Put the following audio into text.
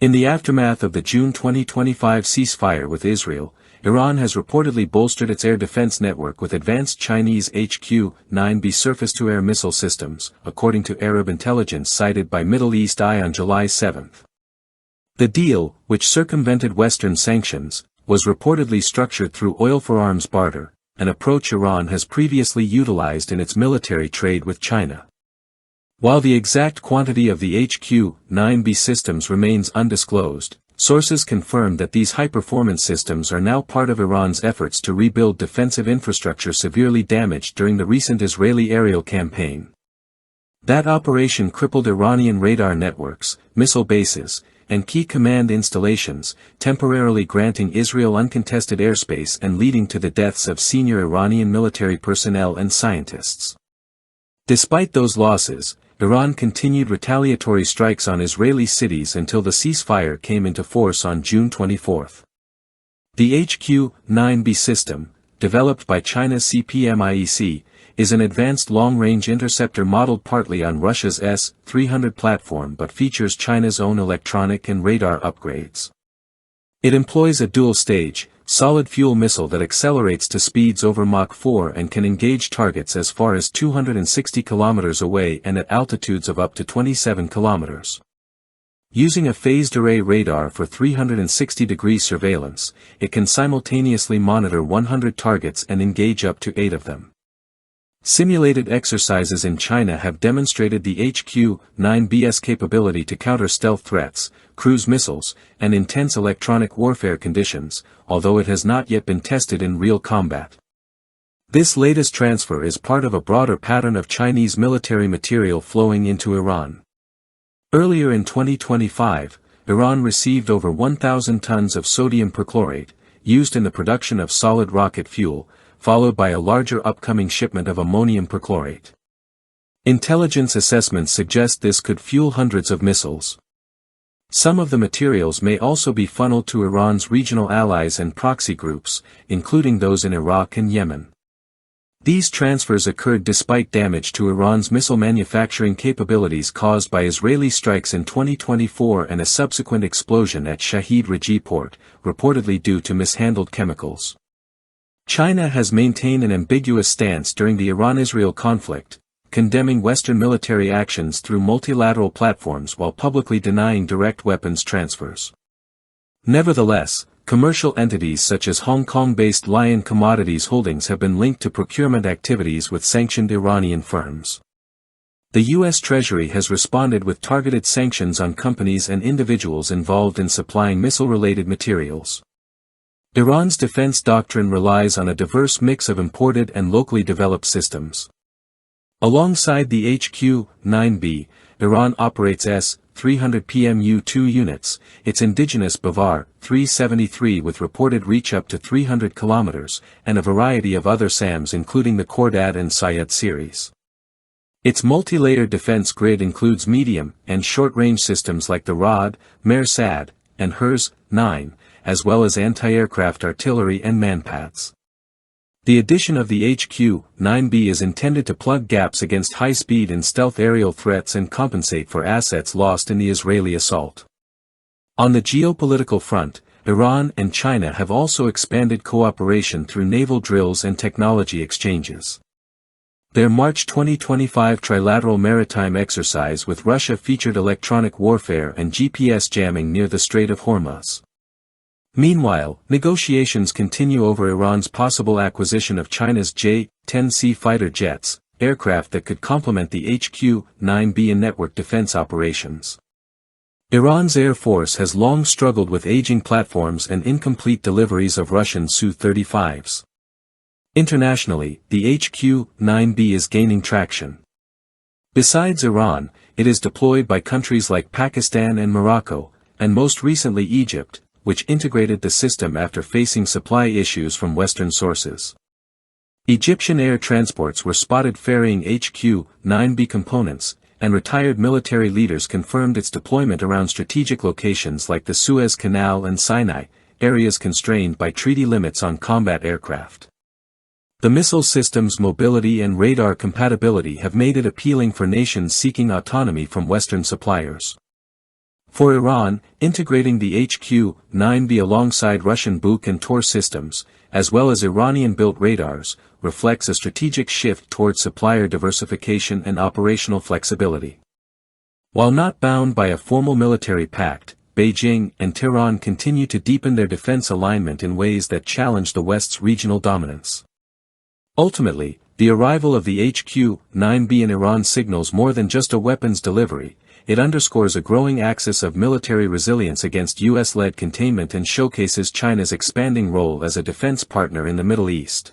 In the aftermath of the June 2025 ceasefire with Israel, Iran has reportedly bolstered its air defense network with advanced Chinese HQ-9B surface-to-air missile systems, according to Arab intelligence cited by Middle East Eye on July 7. The deal, which circumvented Western sanctions, was reportedly structured through oil-for-arms barter, an approach Iran has previously utilized in its military trade with China. While the exact quantity of the HQ-9B systems remains undisclosed, sources confirm that these high-performance systems are now part of Iran's efforts to rebuild defensive infrastructure severely damaged during the recent Israeli aerial campaign. That operation crippled Iranian radar networks, missile bases, and key command installations, temporarily granting Israel uncontested airspace and leading to the deaths of senior Iranian military personnel and scientists. Despite those losses, Iran continued retaliatory strikes on Israeli cities until the ceasefire came into force on June 24. The HQ-9B system, developed by China's CPMIEC, is an advanced long-range interceptor modeled partly on Russia's S-300 platform but features China's own electronic and radar upgrades. It employs a dual-stage, solid-fuel missile that accelerates to speeds over Mach 4 and can engage targets as far as 260 km away and at altitudes of up to 27 km. Using a phased-array radar for 360-degree surveillance, it can simultaneously monitor 100 targets and engage up to 8 of them. Simulated exercises in China have demonstrated the HQ-9B's capability to counter stealth threats, cruise missiles, and intense electronic warfare conditions, although it has not yet been tested in real combat. This latest transfer is part of a broader pattern of Chinese military material flowing into Iran. Earlier in 2025, Iran received over 1,000 tons of sodium perchlorate, used in the production of solid rocket fuel, followed by a larger upcoming shipment of ammonium perchlorate. Intelligence assessments suggest this could fuel hundreds of missiles. Some of the materials may also be funneled to Iran's regional allies and proxy groups, including those in Iraq and Yemen. These transfers occurred despite damage to Iran's missile manufacturing capabilities caused by Israeli strikes in 2024 and a subsequent explosion at Shahid Raji port, reportedly due to mishandled chemicals. China has maintained an ambiguous stance during the Iran-Israel conflict, condemning Western military actions through multilateral platforms while publicly denying direct weapons transfers. Nevertheless, commercial entities such as Hong Kong-based Lion Commodities Holdings have been linked to procurement activities with sanctioned Iranian firms. The U.S. Treasury has responded with targeted sanctions on companies and individuals involved in supplying missile-related materials. Iran's defense doctrine relies on a diverse mix of imported and locally developed systems. Alongside the HQ-9B, Iran operates S-300 PMU-2 units, its indigenous Bavar 373 with reported reach up to 300 km, and a variety of other SAMs including the Khordad and Sayed series. Its multi-layered defense grid includes medium and short-range systems like the Rad, Mersad, and Hers-9, as well as anti-aircraft artillery and manpads. The addition of the HQ-9B is intended to plug gaps against high-speed and stealth aerial threats and compensate for assets lost in the Israeli assault. On the geopolitical front, Iran and China have also expanded cooperation through naval drills and technology exchanges. Their March 2025 trilateral maritime exercise with Russia featured electronic warfare and GPS jamming near the Strait of Hormuz. Meanwhile, negotiations continue over Iran's possible acquisition of China's J-10C fighter jets, aircraft that could complement the HQ-9B in network defense operations. Iran's Air Force has long struggled with aging platforms and incomplete deliveries of Russian Su-35s. Internationally, the HQ-9B is gaining traction. Besides Iran, it is deployed by countries like Pakistan and Morocco, and most recently Egypt, which integrated the system after facing supply issues from Western sources. Egyptian air transports were spotted ferrying HQ-9B components, and retired military leaders confirmed its deployment around strategic locations like the Suez Canal and Sinai, areas constrained by treaty limits on combat aircraft. The missile system's mobility and radar compatibility have made it appealing for nations seeking autonomy from Western suppliers. For Iran, integrating the HQ-9B alongside Russian Buk and Tor systems, as well as Iranian-built radars, reflects a strategic shift towards supplier diversification and operational flexibility. While not bound by a formal military pact, Beijing and Tehran continue to deepen their defense alignment in ways that challenge the West's regional dominance. Ultimately, the arrival of the HQ-9B in Iran signals more than just a weapons delivery. It underscores a growing axis of military resilience against US-led containment and showcases China's expanding role as a defense partner in the Middle East.